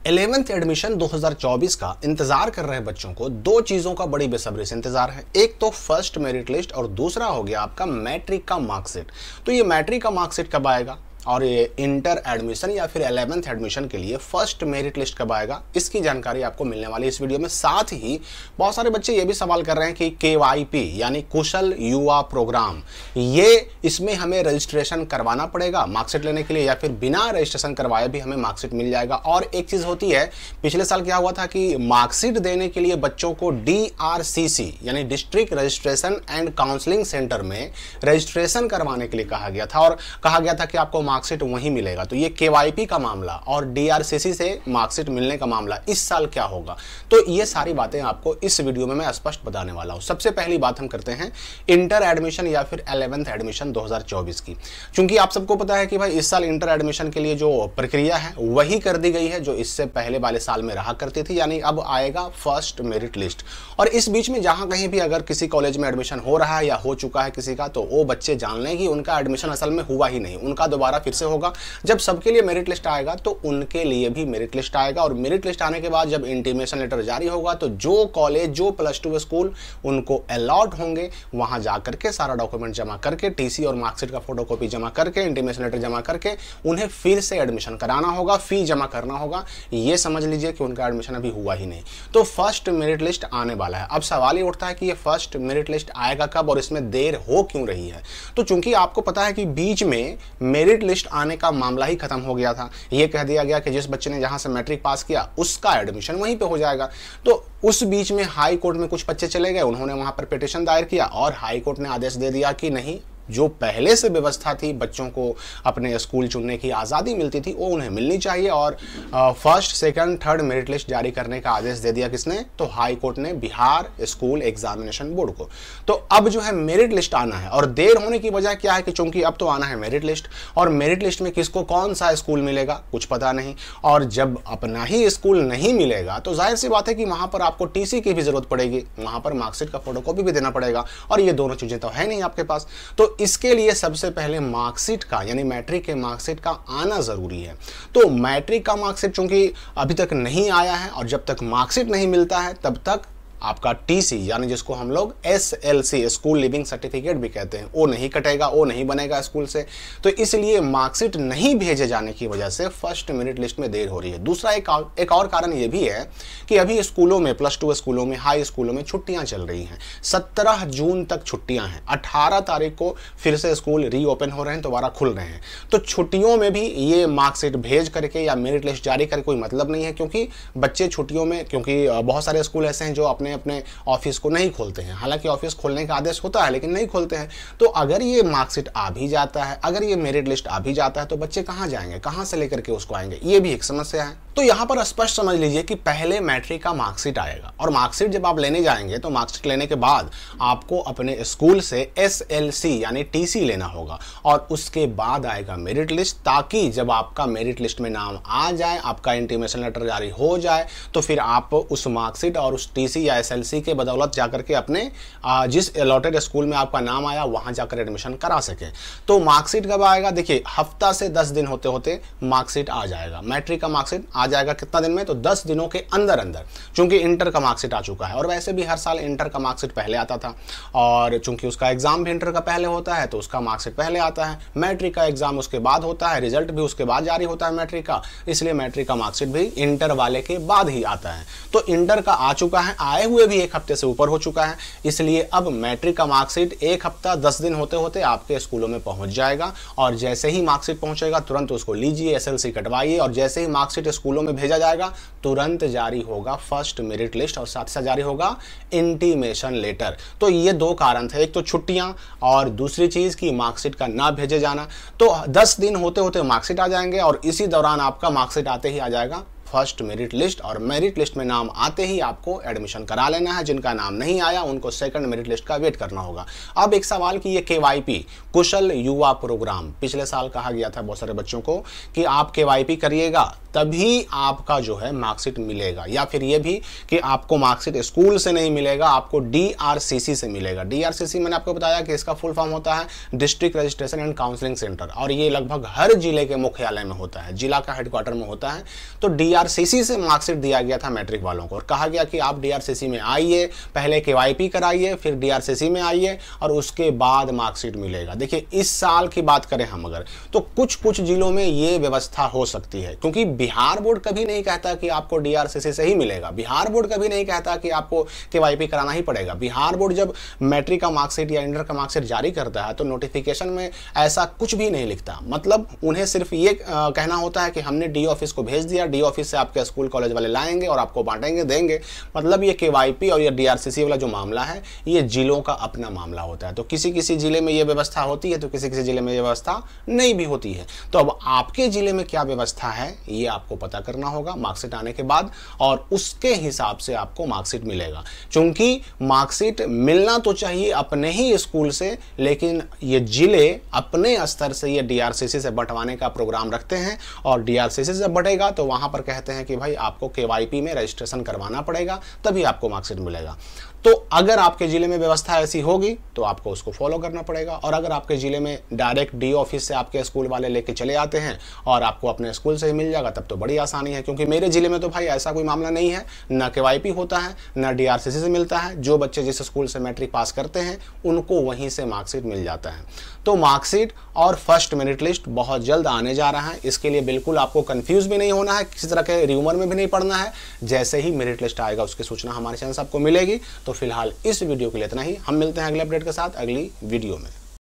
11th admission 2024 का इंतजार कर रहे बच्चों को दो चीजों का बड़ी बेसब्री से इंतजार है। एक तो फर्स्ट मेरिट लिस्ट और दूसरा हो गया आपका मैट्रिक का मार्कशीट। तो ये मैट्रिक का मार्कशीट कब आएगा और ये इंटर एडमिशन या फिर 11th एडमिशन के लिए फर्स्ट मेरिट लिस्ट कब आएगा, इसकी जानकारी आपको मिलने वाली इस वीडियो में। साथ ही बहुत सारे बच्चे ये भी सवाल कर रहे हैं कि KYP यानी कुशल युवा प्रोग्राम, ये इसमें हमें रजिस्ट्रेशन करवाना पड़ेगा मार्कशीट लेने के लिए या फिर बिना रजिस्ट्रेशन करवाए भी हमें मार्कशीट मिल जाएगा। और एक चीज होती है, पिछले साल क्या हुआ था कि मार्कशीट देने के लिए बच्चों को DRCC यानी district registration and counselling centre में रजिस्ट्रेशन करवाने के लिए कहा गया था और कहा गया था कि आपको मार्कशीट वहीं मिलेगा। तो ये KYP का मामला और DRCC से मार्कशीट मिलने का मामला इस साल क्या होगा, तो ये सारी बातें आपको इस वीडियो में मैं स्पष्ट बताने वाला हूं। सबसे पहली बात हम करते हैं इंटर एडमिशन या फिर 11th एडमिशन 2024 की। क्योंकि आप सबको पता है कि भाई इस साल इंटर एडमिशन के लिए जो प्रक्रिया है वही कर दी गई है जो इससे पहले वाले साल में रहा करती थी, यानी अब आएगा फर्स्ट मेरिट लिस्ट। और इस बीच में जहां कहीं भी अगर किसी कॉलेज में एडमिशन हो रहा है या हो चुका है किसी का, तो वो बच्चे जान लें कि उनका एडमिशन असल में हुआ ही नहीं, उनका दोबारा फिर से होगा। जब सबके लिए मेरिट लिस्ट आएगा तो उनके लिए भी मेरिट लिस्ट आएगा और मेरिट लिस्ट आने के बाद जब इंटीमेशन लेटर जारी होगा तो जो कॉलेज जो +2 स्कूल उनको अलॉट होंगे वहां जाकर के सारा डॉक्यूमेंट जमा करके TC और मार्कशीट का फोटोकॉपी जमा करके इंटीमेशन लेटर जमा करके उन्हें फिर से एडमिशन कराना होगा, फी जमा करना होगा। ये समझ लीजिए कि उनका एडमिशन अभी हुआ ही नहीं। तो फर्स्ट मेरिट लिस्ट आने वाला है। अब सवाल ये उठता है कि ये फर्स्ट मेरिट लिस्ट आएगा कब और इसमें देर हो क्यों रही है। तो चूंकि आपको पता है कि बीच में मेरिट लिस्ट आने का मामला ही खत्म हो गया था, ये कह दिया गया कि जिस बच्चे ने जहां से मैट्रिक पास किया उसका एडमिशन वहीं पे हो जाएगा। तो उस बीच में हाई कोर्ट में कुछ बच्चे चले गए, उन्होंने वहां पर पिटीशन दायर किया और हाई कोर्ट ने आदेश दे दिया कि नहीं, जो पहले से व्यवस्था थी बच्चों को अपने स्कूल चुनने की आज़ादी मिलती थी वो उन्हें मिलनी चाहिए। और first second third merit list जारी करने का आदेश दे दिया किसने, तो हाई कोर्ट ने बिहार स्कूल एग्जामिनेशन बोर्ड को। तो अब जो है मेरिट लिस्ट आना है और देर होने की वजह क्या है कि चूंकि अब तो आना है मेरिट लिस्ट और मेरिट लिस्ट में किसको कौन सा स्कूल मिलेगा कुछ पता नहीं। और जब अपना ही स्कूल नहीं मिलेगा तो जाहिर सी बात है कि वहां पर आपको TC की भी जरूरत पड़ेगी, वहां पर मार्कशीट का फोटोकॉपी भी देना पड़ेगा और ये दोनों चीजें तो है नहीं आपके पास। तो इसके लिए सबसे पहले मार्कशीट का यानी मैट्रिक के मार्कशीट का आना जरूरी है। तो मैट्रिक का मार्कशीट चूंकि अभी तक नहीं आया है और जब तक मार्कशीट नहीं मिलता है तब तक आपका TC यानी जिसको हम लोग SLC स्कूल लिविंग सर्टिफिकेट भी कहते हैं वो नहीं कटेगा, वो नहीं बनेगा स्कूल से। तो इसलिए मार्कशीट नहीं भेजे जाने की वजह से फर्स्ट मेरिट लिस्ट में देर हो रही है। दूसरा एक और कारण ये भी है कि अभी स्कूलों में +2 स्कूलों में हाई स्कूलों में छुट्टियां चल रही हैं। 17 जून तक छुट्टियां हैं, 18 तारीख को फिर से स्कूल रीओपन हो रहे हैं, दोबारा खुल रहे हैं। तो छुट्टियों में भी ये मार्कशीट भेज करके या मेरिट लिस्ट जारी करके कोई मतलब नहीं है, क्योंकि बच्चे छुट्टियों में, क्योंकि बहुत सारे स्कूल ऐसे हैं जो अपने ऑफिस को नहीं खोलते हैं, हालांकि ऑफिस खोलने का आदेश होता है लेकिन नहीं खोलते हैं। तो अगर ये मार्कशीट आ भी जाता है, अगर ये मेरिट लिस्ट आ भी जाता है तो बच्चे कहां जाएंगे, कहां से लेकर के उसको आएंगे, ये भी एक समस्या है। तो यहां पर स्पष्ट समझ लीजिए कि पहले मैट्रिक का मार्कशीट आएगा और मार्कशीट जब आप लेने जाएंगे तो मार्कशीट लेने के बाद आपको अपने स्कूल से SLC यानी TC लेना होगा और उसके बाद आएगा मेरिट लिस्ट, ताकि जब आपका मेरिट लिस्ट में नाम आ जाए, आपका इंटीमेशन लेटर जारी हो जाए, तो फिर आप उस मार्कशीट और उस TC या SLC के बदौलत जाकर के अपने जिस अलॉटेड स्कूल में आपका नाम आया वहां जाकर एडमिशन करा सके। तो मार्कशीट कब आएगा, देखिए हफ्ता से 10 दिन होते होते मार्कशीट आ जाएगा। मैट्रिक का मार्कशीट आ जाएगा कितना दिन में, तो 10 दिनों के अंदर अंदर, चूंकि इंटर का मार्कशीट आ चुका है और वैसे भी हर साल इंटर का मार्कशीट पहले आता था और चूंकि उसका एग्जाम भी इंटर का पहले होता है तो उसका मार्कशीट पहले आता है। मैट्रिक का एग्जाम उसके बाद होता है, रिजल्ट भी उसके बाद जारी होता है मैट्रिक का, इसलिए मैट्रिक का मार्कशीट भी इंटर वाले के बाद ही आता है। तो इंटर का आ चुका है, आए हुए भी एक हफ्ते से ऊपर हो चुका है, इसलिए अब मैट्रिक का मार्कशीट एक हफ्ता 10 दिन होते होते आपके स्कूलों में पहुंच जाएगा और जैसे ही मार्कशीट पहुंचेगा तुरंत उसको लीजिए, SLC कटवाइए और जैसे ही मार्कशीट स्कूलों में भेजा जाएगा तुरंत जारी होगा फर्स्ट मेरिट लिस्ट और साथ साथ जारी होगा इंटीमेशन लेटर। तो ये दो कारण थे, एक तो छुट्टियां और दूसरी चीज की मार्कशीट का ना भेजे जाना। तो 10 दिन होते होते मार्कशीट आ जाएंगे और इसी दौरान आपका मार्कशीट आते ही आ जाएगा फर्स्ट मेरिट लिस्ट और मेरिट लिस्ट में नाम आते ही आपको एडमिशन करा लेना है। जिनका नाम नहीं आया उनको सेकंड मेरिट लिस्ट का वेट करना होगा। अब एक सवाल कि ये KYP कुशल युवा प्रोग्राम पिछले साल कहा गया था बहुत सारे बच्चों को कि आप KYP करिएगा तभी आपका जो है मार्कशीट मिलेगा। या फिर ये भी कि आपको मार्कशीट स्कूल से नहीं मिलेगा, आपको DRCC से मिलेगा। DRCC मैंने आपको बताया कि इसका फुल फॉर्म होता है district registration and counselling centre, और ये लगभग हर जिले के मुख्यालय में होता है, जिला का हेडक्वार्टर में होता है। तो DRCC से मार्कशीट दिया गया था मैट्रिक वालों को और कहा गया कि आप DRCC में आइए, पहले KYP कराइए, फिर DRCC में आइए और उसके बाद मार्कशीट मिलेगा। देखिए इस साल की बात करें हम अगर, तो कुछ कुछ जिलों में ये व्यवस्था हो सकती है, क्योंकि बिहार बोर्ड कभी नहीं कहता कि आपको DRCC से ही मिलेगा। बिहार बोर्ड कभी नहीं कहता कि आपको KYP कराना ही पड़ेगा। बिहार बोर्ड जब मैट्रिक का मार्कशीट या इंटर का मार्कशीट जारी करता है तो नोटिफिकेशन में ऐसा कुछ भी नहीं लिखता। मतलब उन्हें सिर्फ ये कहना होता है कि हमने DO ऑफिस को भेज दिया, DO ऑफिस से आपके स्कूल कॉलेज वाले लाएंगे और आपको बांटेंगे, देंगे। मतलब ये KYP और ये DRCC वाला जो मामला है ये जिलों का अपना मामला होता है। तो किसी किसी जिले में ये व्यवस्था होती है तो किसी किसी जिले में ये व्यवस्था नहीं भी होती है। तो अब आपके जिले में क्या व्यवस्था है ये आपको पता करना होगा मार्कशीट आने के बाद, और उसके हिसाब से आपको मार्कशीट मिलेगा। क्योंकि मार्कशीट मिलना तो चाहिए अपने ही स्कूल से, लेकिन ये जिले अपने स्तर से ये DRCC से बंटवाने का प्रोग्राम रखते हैं, और DRCC से बटेगा तो वहां पर कहते हैं कि भाई आपको KYP में रजिस्ट्रेशन करवाना पड़ेगा, तभी आपको मार्कशीट मिलेगा। तो अगर आपके जिले में व्यवस्था ऐसी होगी तो आपको उसको फॉलो करना पड़ेगा, और अगर आपके जिले में डायरेक्ट DO ऑफिस से आपके स्कूल वाले लेके चले आते हैं और आपको अपने स्कूल से ही मिल जाएगा तब तो बड़ी आसानी है। क्योंकि मेरे जिले में तो भाई ऐसा कोई मामला नहीं है, ना KYP होता है ना DRCC से मिलता है। जो बच्चे जिस स्कूल से मैट्रिक पास करते हैं उनको वहीं से मार्कशीट मिल जाता है। तो मार्कशीट और फर्स्ट मेरिट लिस्ट बहुत जल्द आने जा रहा है, इसके लिए बिल्कुल आपको कंफ्यूज भी नहीं होना है, किसी तरह के र्यूमर में भी नहीं पड़ना है। जैसे ही मेरिट लिस्ट आएगा उसकी सूचना हमारे चैनल से आपको मिलेगी। तो फिलहाल इस वीडियो के लिए इतना ही, हम मिलते हैं अगले अपडेट के साथ अगली वीडियो में।